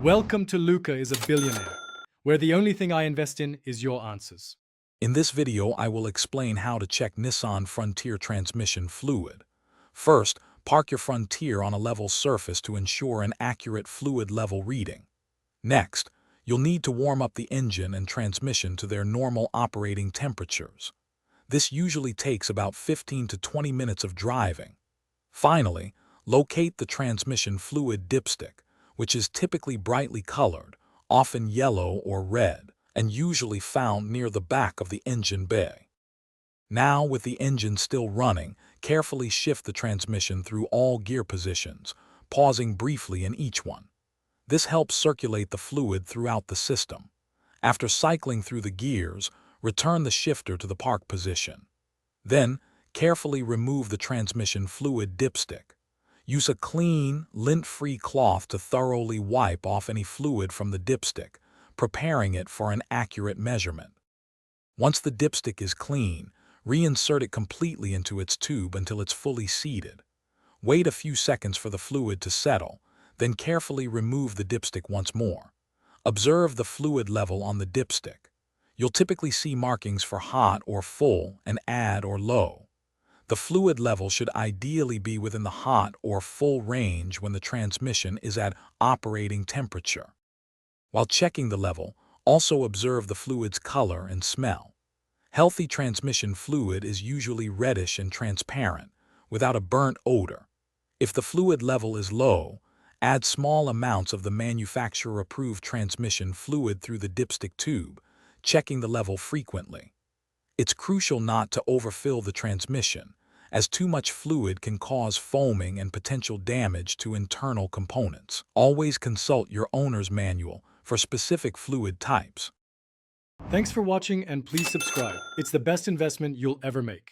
Welcome to Luca is a Billionaire, where the only thing I invest in is your answers. In this video, I will explain how to check Nissan Frontier transmission fluid. First, park your Frontier on a level surface to ensure an accurate fluid level reading. Next, you'll need to warm up the engine and transmission to their normal operating temperatures. This usually takes about 15 to 20 minutes of driving. Finally, locate the transmission fluid dipstick, which is typically brightly colored, often yellow or red, and usually found near the back of the engine bay. Now, with the engine still running, carefully shift the transmission through all gear positions, pausing briefly in each one. This helps circulate the fluid throughout the system. After cycling through the gears, return the shifter to the park position. Then, carefully remove the transmission fluid dipstick. Use a clean, lint-free cloth to thoroughly wipe off any fluid from the dipstick, preparing it for an accurate measurement. Once the dipstick is clean, reinsert it completely into its tube until it's fully seated. Wait a few seconds for the fluid to settle, then carefully remove the dipstick once more. Observe the fluid level on the dipstick. You'll typically see markings for hot or full and add or low. The fluid level should ideally be within the hot or full range when the transmission is at operating temperature. While checking the level, also observe the fluid's color and smell. Healthy transmission fluid is usually reddish and transparent, without a burnt odor. If the fluid level is low, add small amounts of the manufacturer-approved transmission fluid through the dipstick tube, checking the level frequently. It's crucial not to overfill the transmission, as too much fluid can cause foaming and potential damage to internal components. Always consult your owner's manual for specific fluid types. Thanks for watching and please subscribe. It's the best investment you'll ever make.